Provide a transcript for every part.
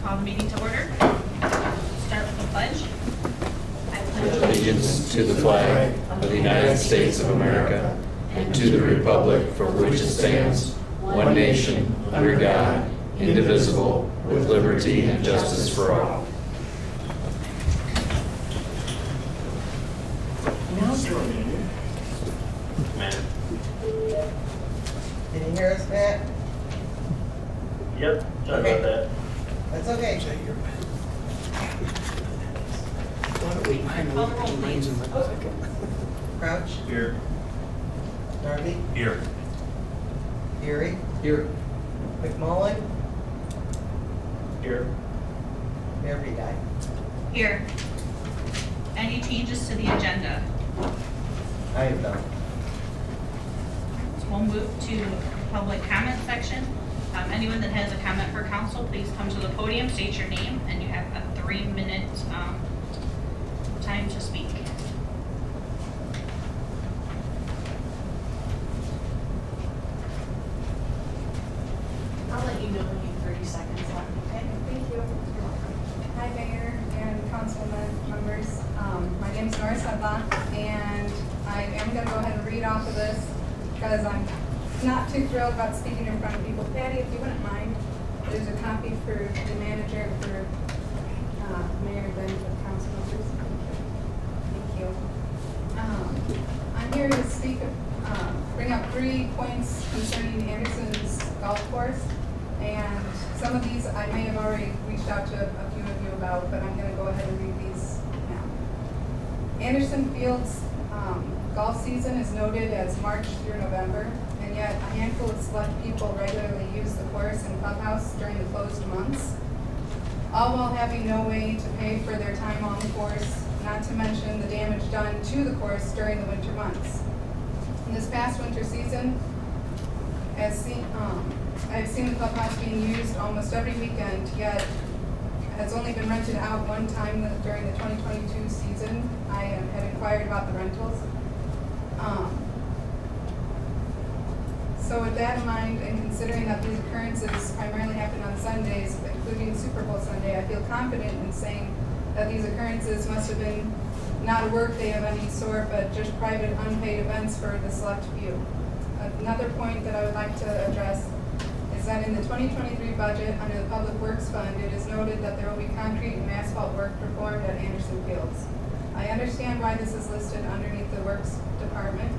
call the meeting to order. Start with the pledge. I pledge Allegiance to the flag of the United States of America and to the republic for which it stands, one nation, under God, indivisible, with liberty and justice for all. Can you hear us, Matt? Yep, sorry about that. That's okay. Call the roll, please. Crouch, Here. Darby, Here. Erie, Here. McMullen, Here. Mayor Guy. Here. Any changes to the agenda? I am done. So we'll move to public comment section. Anyone that has a comment for council, please come to the podium, state your name, and you have a 3-minute time to speak. I'll let you know when you have 30 seconds left. Okay, thank you. Hi, Mayor and councilman members. My name is Nora Sedlock, and I am going to go ahead and read off of this because I'm not too thrilled about speaking in front of people. Patty, if you wouldn't mind, there's a copy for the manager and for Mayor and then for the council members. Thank you. I'm here to speak, bring up 3 points concerning Anderson's golf course. And some of these I may have already reached out to a few of you about, but I'm going to go ahead and read these now. Anderson Field's golf season is noted as March through November, and yet a handful of select people regularly use the course and clubhouse during the closed months, all while having no way to pay for their time on the course, not to mention the damage done to the course during the winter months. In this past winter season, I've seen the clubhouse being used almost every weekend, yet has only been rented out one time during the 2022 season. I had inquired about the rentals. So with that in mind, and considering that these occurrences primarily happen on Sundays, including Super Bowl Sunday, I feel confident in saying that these occurrences must have been not a work day of any sort, but just private unpaid events for the select few. Another point that I would like to address is that in the 2023 budget under the Public Works Fund, it is noted that there will be concrete and asphalt work performed at Anderson Fields. I understand why this is listed underneath the Works Department.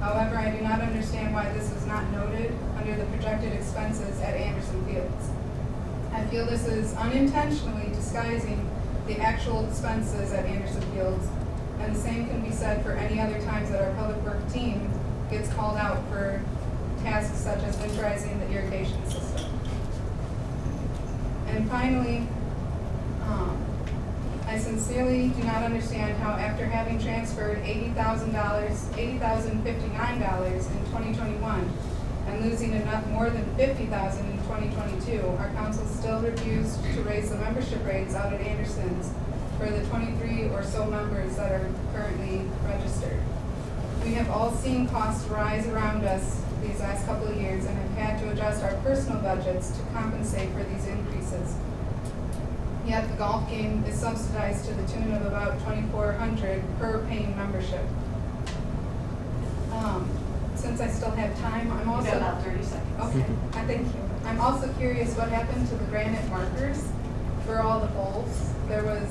However, I do not understand why this is not noted under the projected expenses at Anderson Fields. I feel this is unintentionally disguising the actual expenses at Anderson Fields, and the same can be said for any other times that our public work team gets called out for tasks such as winterizing the irrigation system. And finally, I sincerely do not understand how after having transferred $80,059 in 2021 and losing enough more than $50,000 in 2022, our council still refused to raise the membership rates out at Anderson's for the 23 or so members that are currently registered. We have all seen costs rise around us these last couple of years and have had to adjust our personal budgets to compensate for these increases. Yet the golf game is subsidized to the tune of about $2,400 per paying membership. Since I still have time, I'm also... You've got about 30 seconds. Okay, thank you. I'm also curious what happened to the granite markers for all the holes. There was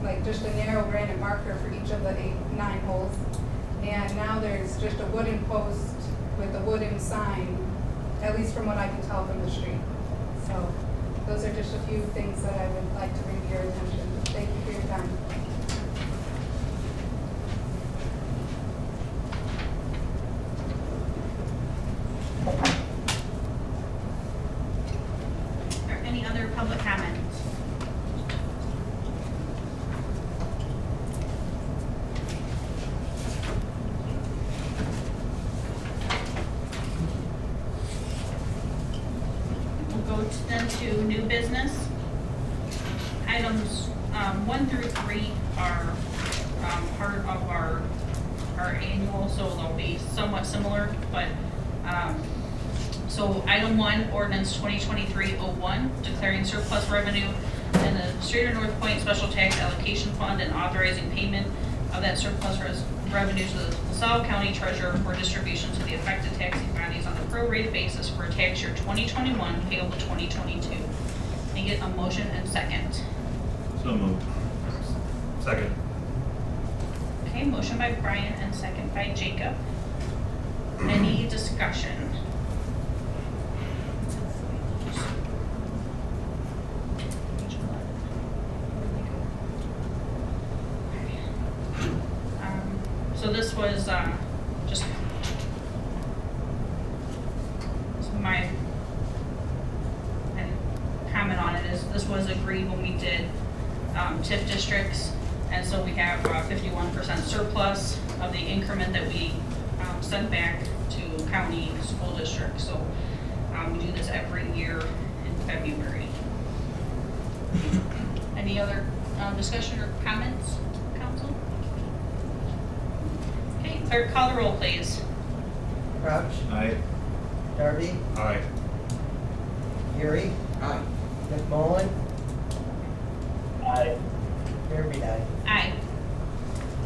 like just a narrow granite marker for each of the 9 holes. And now there's just a wooden post with a wooden sign, at least from what I can tell from the street. So those are just a few things that I would like to bring to your attention. Thank you for your time. Or any other public comments? Then to new business. Items 1 through 3 are part of our annual, so they'll be somewhat similar, but So item 1, ordinance 2023-01, declaring surplus revenue in the Streator North Point Special Tax Allocation Fund and authorizing payment of that surplus revenue to the LaSalle County Treasurer for distribution to the affected taxing bodies on a prorated basis for tax year 2021 payable 2022. Can I get a motion and second? So moved. Second. Okay, motion by Brian and second by Jacob. Any discussion? So this was just my comment on it is this was agreed when we did TIF districts, and so we have 51% surplus of the increment that we send back to county school districts. So we do this every year in February. Any other discussion or comments, council? Okay, clerk, call the roll, please. Crouch, Aye. Darby, Aye. Gary, Aye. McMullen, Aye. Fairby, Aye.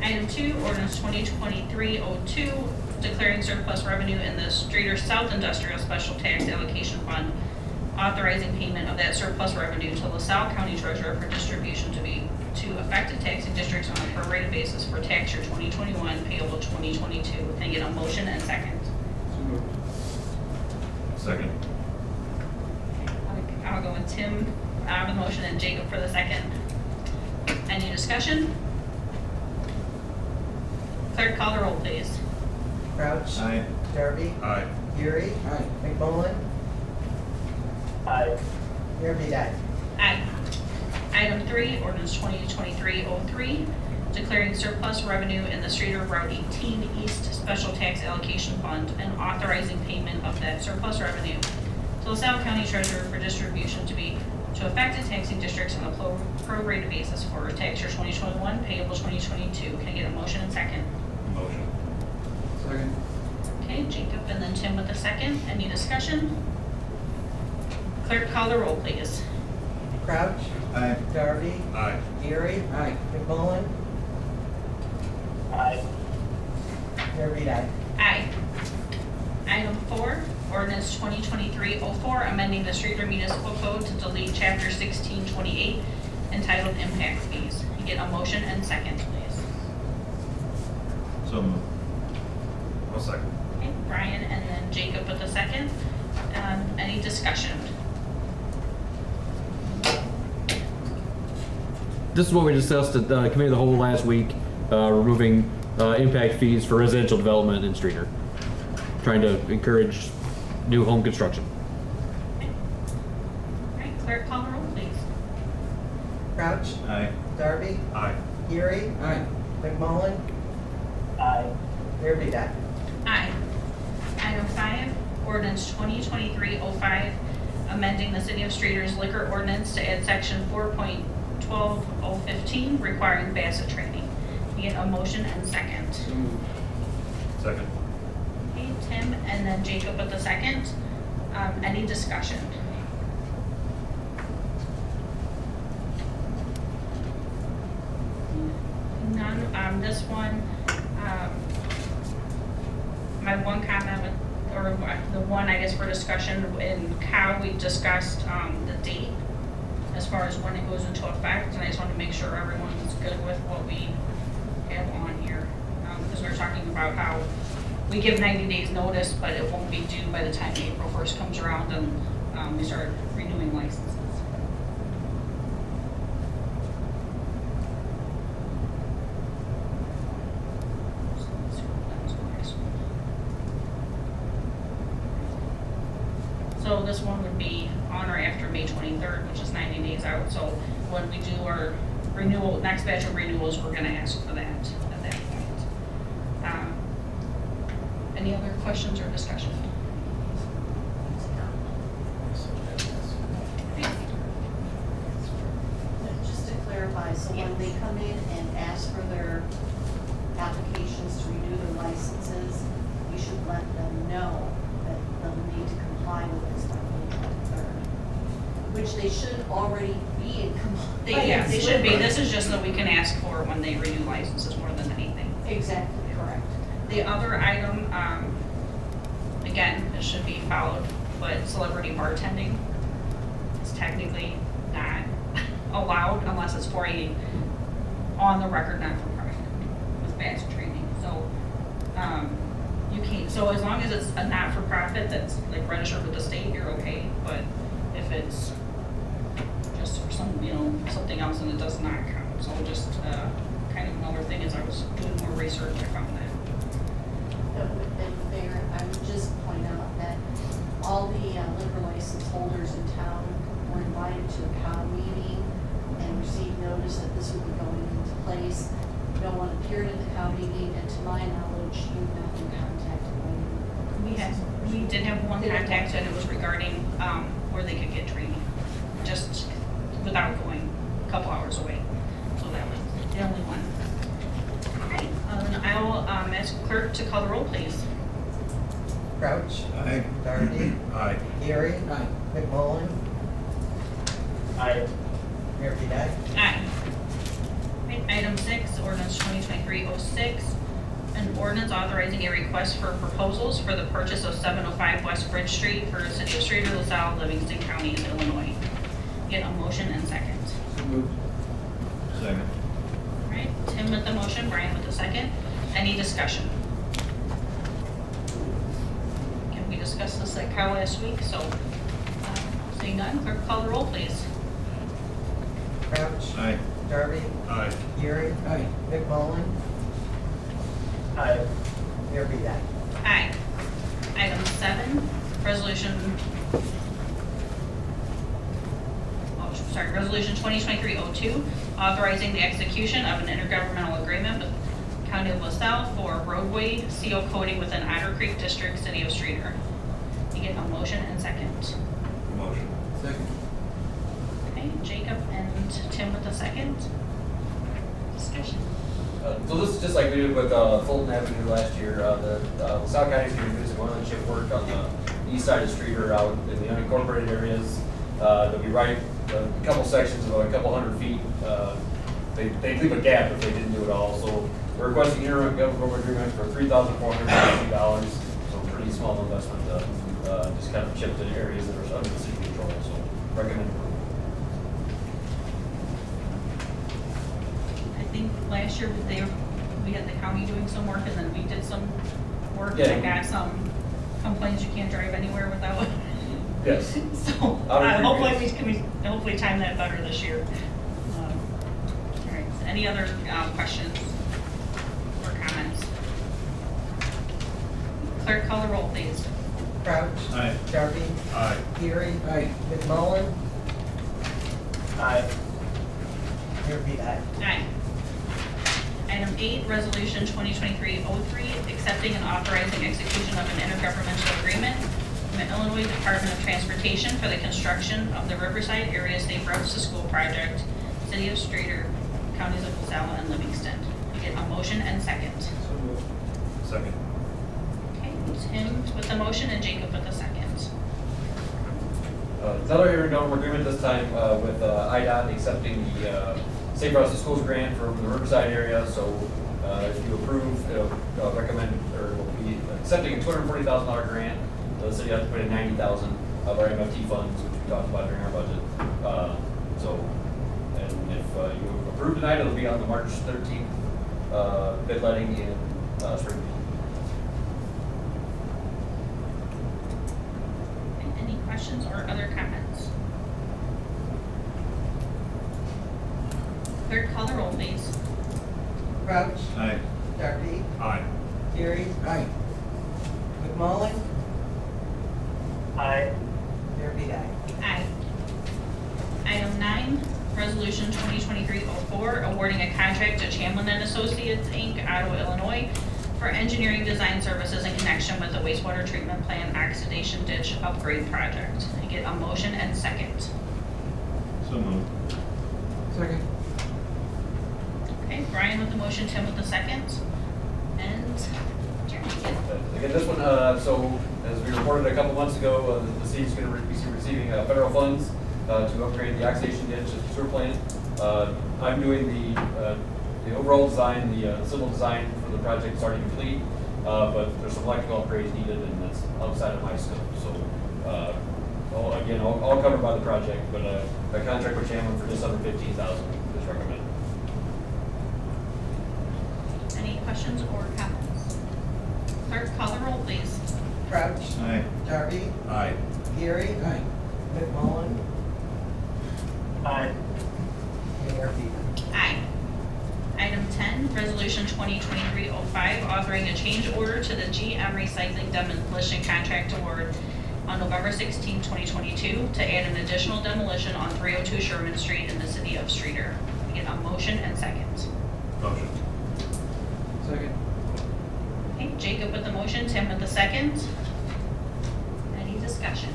Item 2, ordinance 2023-02, declaring surplus revenue in the Streator South Industrial Special Tax Allocation Fund, authorizing payment of that surplus revenue to LaSalle County Treasurer for distribution to affected taxing districts on a prorated basis for tax year 2021 payable 2022. Can I get a motion and second? So moved. Second. I'll go with Tim the motion and Jacob for the second. Any discussion? Clerk, call the roll, please. Crouch, Aye. Darby, Aye. Gary, Aye. McMullen, Aye. Fairby, Aye. Item 3, ordinance 2023-03, declaring surplus revenue in the Streator Route 18 East Special Tax Allocation Fund and authorizing payment of that surplus revenue to LaSalle County Treasurer for distribution to affected taxing districts on a prorated basis for tax year 2021 payable 2022. Can I get a motion and second? Motion. Second. Okay, Jacob and then Tim with the second. Any discussion? Clerk, call the roll, please. Crouch, Aye. Darby, Aye. Gary, Aye. McMullen, Aye. Fairby, Aye. Item 4, ordinance 2023-04, amending the Streator Municipal Code to delete chapter 1628 entitled Impact Fees. You get a motion and second, please. So moved. I'll second. Okay, Brian and then Jacob with the second. Any discussion? This is what we discussed at the committee of the whole last week, removing impact fees for residential development in Streator. Trying to encourage new home construction. Okay. All right, clerk, call the roll, please. Crouch, Aye. Darby, Aye. Gary, Aye. McMullen, Aye. Fairby, Aye. Item 5, ordinance 2023-05, amending the City of Streator's liquor ordinance to add section 4.12015, requiring Bassett training. You get a motion and second. So moved. Second. Okay, Tim and then Jacob with the second. Any discussion? None. This one, my one comment with, or the one I guess for discussion in how we discussed the date as far as when it goes into effect, and I just want to make sure everyone's good with what we have on here. Because we were talking about how we give 90 days notice, but it won't be due by the time April 1st comes around and we start renewing licenses. So this one would be on or after May 23rd, which is 90 days out. So when we do our renewal, next batch of renewals, we're going to ask for that at that point. Any other questions or discussion? Just to clarify, so when they come in and ask for their applications to renew their licenses, you should let them know that them need to comply with this by May 23rd, which they should already be in compliance. Yeah, they should be. with. This is just so we can ask for when they renew licenses more than anything. Exactly, correct. The other item, again, it should be followed, but celebrity bartending is technically not allowed unless it's for a on the record not-for-profit with badge training. So, you can't, so as long as it's a not-for-profit that's like registered with the state, you're okay. But if it's just for some, something else, then it does not count. So just, kind of another thing is I was doing more research, I found that. And Mayor, I would just point out that all the liquor license holders in town were invited to a cow meeting and received notice that this would be going into place. No one appeared at the cow meeting, and to my knowledge, you've not been contacted by anyone. We did have one contact, and it was regarding, where they could get training, just without going a couple hours away. So that was the only one. Okay, then I'll, ask clerk to call the roll, please. Crouch. Aye. Darby. Aye. Gary. Aye. McMullen. Aye. Mayor Bedine. Aye. Right, item 6, ordinance 2023-06, an ordinance authorizing a request for proposals for the purchase of 705 West Bridge Street for City of Streator, LaSalle, Livingston Counties, Illinois. Get a motion and second. So moved. Second. All right, Tim with the motion, Brian with the second. Any discussion? Can we discuss this like how last week? So, seeing none, clerk call the roll, please. Crouch. Aye. Darby. Aye. Gary. Aye. McMullen. Aye. Mayor Bedine. Aye. Item 7, resolution, resolution 2023-02, authorizing the execution of an intergovernmental agreement with County of LaSalle for roadway seal coating within Otter Creek District, City of Streator. You get a motion and second. Motion. Second. Okay, Jacob and Tim with the second. Discussion. So this is just like we did with Fulton Avenue last year. The LaSalle County is going to do some oil and chip work on the east side of Streator out in the unincorporated areas. They'll be right a couple sections of a couple hundred feet. They'd leave a gap if they didn't do it all. So we're requesting interim government agreement for $3,450. So pretty small investment to just kind of chip the areas that are under the city control. So recommend approval. I think last year we had the county doing some work and then we did some work. Yeah. And I got some complaints you can't drive anywhere without. Yes. So hopefully time that better this year. All right, so any other questions or comments? Clerk, call the roll, please. Crouch. Aye. Darby. Aye. Gary. Aye. McMullen. Aye. Mayor Bedine. Aye. Item 8, resolution 2023-03, accepting and authorizing execution of an intergovernmental agreement from the Illinois Department of Transportation for the construction of the Riverside Area Safe Routes to School project, City of Streator, Counties of LaSalle and Livingston. You get a motion and second. So moved. Second. Okay, Tim with the motion and Jacob with the second. Another intergovernmental agreement this time with IDOT accepting the Safe Routes to Schools grant from the Riverside area. So if you approve, it'll recommend or will be accepting a $240,000 grant. The city has to put in $90,000 of our MFT funds, which we talked about during our budget. And if you approve tonight, it'll be on the March 13th bid letting in Springfield. Any questions or other comments? Clerk, call the roll, please. Crouch. Aye. Darby. Aye. Gary. Aye. McMullen. Aye. Mayor Bedine. Aye. Item 9, resolution 2023-04, awarding a contract to Chamlin and Associates, Inc., Ottawa, Illinois, for engineering design services in connection with the wastewater treatment plant oxidation ditch upgrade project. I get a motion and second. So moved. Second. Okay, Brian with the motion, Tim with the second, and Jeremy. Again, this one, so As we reported a couple months ago, the city's going to be receiving federal funds to upgrade the oxidation ditch at the sewer plant. I'm doing the overall design, the civil design for the project is already complete, but there's some electrical upgrades needed, and that's outside of my scope. So, all covered by the project, but a contract with Chandler for just under $15,000 is recommended. Any questions or comments? Clerk, call the roll, please. Crouch. Aye. Darby. Aye. Gary. Aye. McMullen. Aye. Mayor Peter. Aye. Item 10, Resolution 2023-05, authoring a change order to the GM Recycling Demolition Contract Award on November 16, 2022, to add an additional demolition on 302 Sherman Street in the city of Streator. Get a motion and second. Motion. Second. Okay, Jacob with the motion, Tim with the second. Any discussion?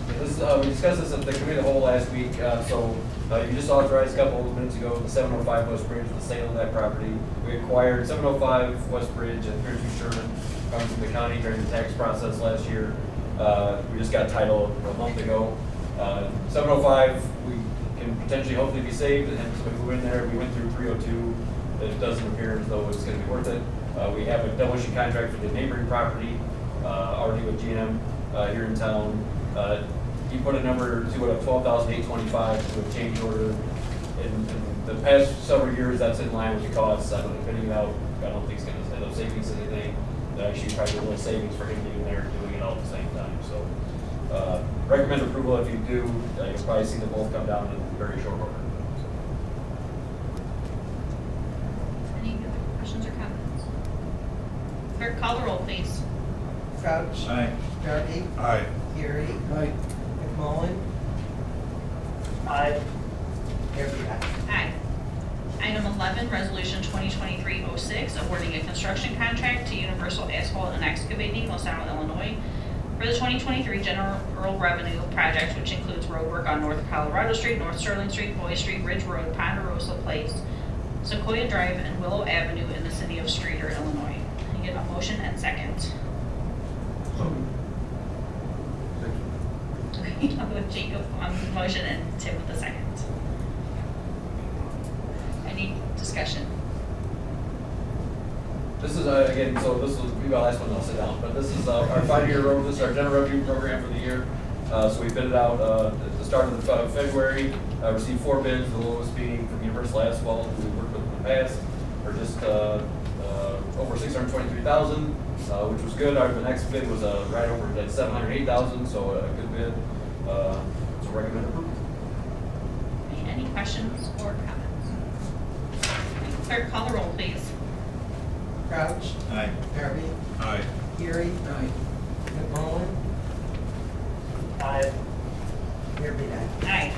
We discussed this at the committee of the whole last week, you just authorized a couple of minutes ago the 705 West Bridge, the sale of that property. We acquired 705 West Bridge and 302 Sherman from the county during the tax process last year. We just got title a month ago. 705, we can potentially hopefully be saved, and so we move in there. We went through 302. It doesn't appear as though it's going to be worth it. We have a demolition contract for the neighboring property already with GM here in town. He put a number to it of $12,825 to a change order. In the past several years, that's in line with the costs. I don't know, bidding it out, I don't think it's going to end up saving us anything. Actually, probably a little savings for him being there and doing it all at the same time. So, recommend approval. If you do, you'll probably see them both come down in very short order. Any other questions or comments? Clerk, call the roll, please. Crouch. Aye. Darby. Aye. Gary. Aye. McMullen. Aye. Mayor Peter. Aye. Item 11, Resolution 2023-06, awarding a construction contract to Universal Asphalt and Excavating, LaSalle, Illinois, for the 2023 general revenue project, which includes road work on North Colorado Street, North Sterling Street, Boy Street, Ridge Road, Ponderosa Place, Sequoia Drive, and Willow Avenue in the city of Streator, Illinois. Can I get a motion and second? Okay, I'll go with Jacob on the motion and Tim with the second. Any discussion? This is, again, so this will be my last one, I'll sit down, but this is our 5-year road, this is our general revenue program for the year. So we bid it out at the start of February, received 4 bids, the lowest being from Universal Asphalt, who we worked with in the past, for just over $623,000, which was good. The next bid was right over at $708,000, so a good bid. So recommend approval. Any questions or comments? Clerk, call the roll, please. Crouch. Aye. Darby. Aye. Gary. Aye. McMullen. Aye. Mayor Peter. Aye.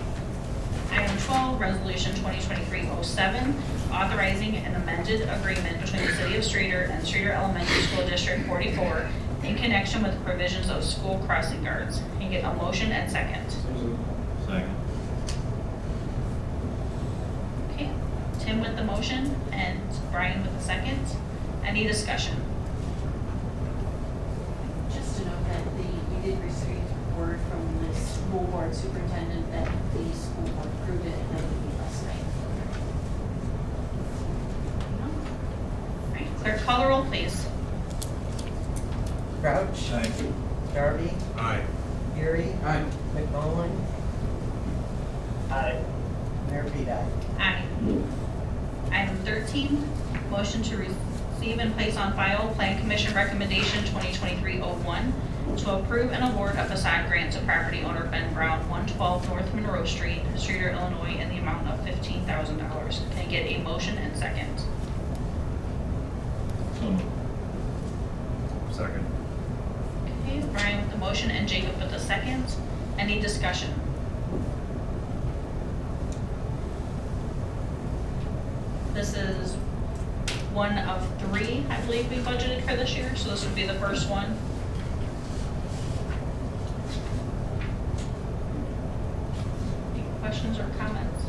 Item 12, Resolution 2023-07, authorizing an amended agreement between the City of Streator and Streator Elementary School District 44 in connection with the provisions of school crossing guards. Can you get a motion and second? Second. Okay, Tim with the motion and Brian with the second. Any discussion? Just to note that we did receive word from the school board superintendent that the school board approved it and that would be last night. All right, clerk, call the roll, please. Crouch. Aye. Darby. Aye. Gary. Aye. McMullen. Aye. Mayor Peter. Aye. Item 13, motion to receive and place on file Plan Commission Recommendation 2023-01 to approve and award a facade grant to property owner Ben Brown, 112 North Monroe Street, Streator, Illinois, in the amount of $15,000. Can I get a motion and second? So moved. Second. Okay, Brian with the motion and Jacob with the second. Any discussion? This is one of 3, I believe, we budgeted for this year, so this would be the first one. Any questions or comments?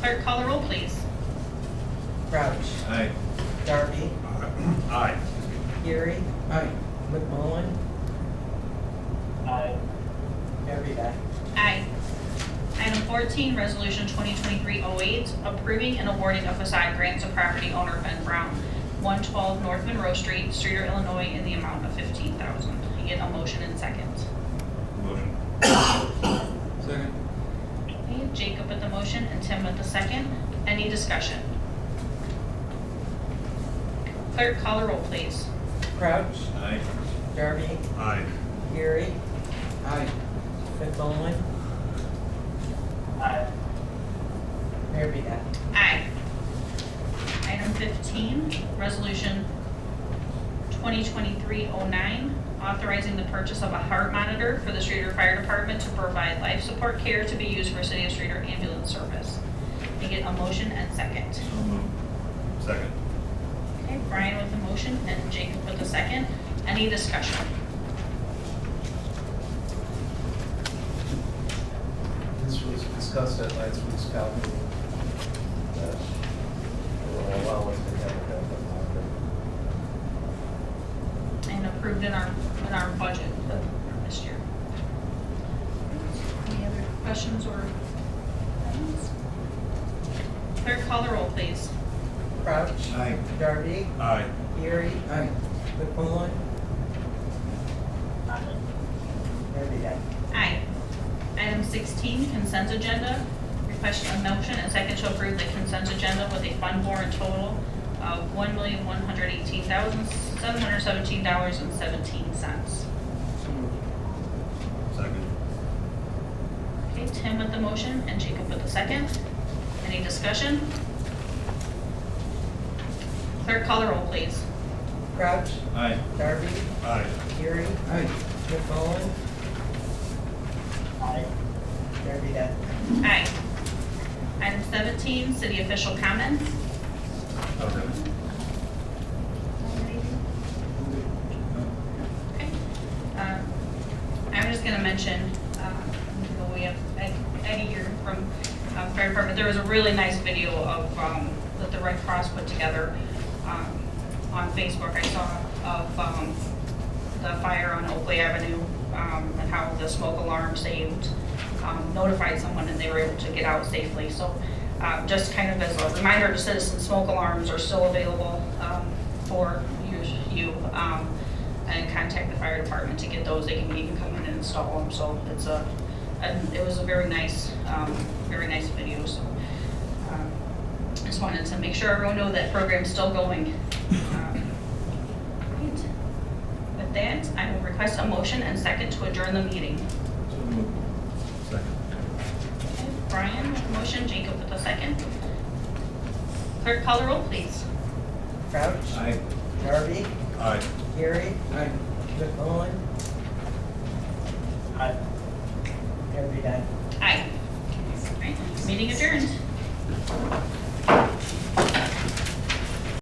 Clerk, call the roll, please. Crouch. Aye. Darby. Aye. Gary, Aye. McMullen, Aye. Derby, aye. Aye. Item 14, Resolution 2023-08, approving and awarding a facade grant to property owner Ben Brown, 112 North Monroe Street, Streator, Illinois, in the amount of $15,000. I get a motion and second. Motion. Second. Okay, Jacob with the motion and Tim with the second. Any discussion? Clerk, call the roll, please. Crouch, Aye. Darby, Aye. Gary, Aye. McMullen, Aye. Derby, aye. Aye. Item 15, Resolution 2023-09, authorizing the purchase of a heart monitor for the Streator Fire Department to provide life support care to be used for City of Streator ambulance service. I get a motion and second. So moved. Second. Okay, Brian with the motion and Jacob with the second. Any discussion? This was discussed at last week's CAL meeting. That will allow us to have a backup monitor. And approved in our budget for this year. Any other questions or comments? Clerk, call the roll, please. Crouch, Aye. Darby, Aye. Gary, Aye. McMullen, Derby, aye. Aye. Item 16, consent agenda. Request a motion and second to approve the consent agenda with a fund warrant total of $1,118,717.17. So moved. Second. Okay, Tim with the motion and Jacob with the second. Any discussion? Clerk, call the roll, please. Crouch, Aye. Darby, Aye. Gary, Aye. McMullen, Aye. Derby, aye. Aye. Item 17, city official comments. Okay. Okay. I'm just gonna mention, we have Eddie here from Fire Department. There was a really nice video of, that the Red Cross put together, on Facebook. I saw of, the fire on Oakley Avenue, and how the smoke alarm saved, notified someone and they were able to get out safely. So, just kind of as a reminder to citizens, smoke alarms are still available, for you, and contact the fire department to get those. They can even come in and install them. So it's it was a very nice video. So just wanted to make sure everyone know that program's still going. Right. With that, I will request a motion and second to adjourn the meeting. So moved. Second. Okay, Brian with the motion, Jacob with the second. Clerk, call the roll, please. Crouch, Aye. Darby, Aye. Gary, Aye. McMullen, Aye. Derby, aye. Aye. All right, meeting adjourned.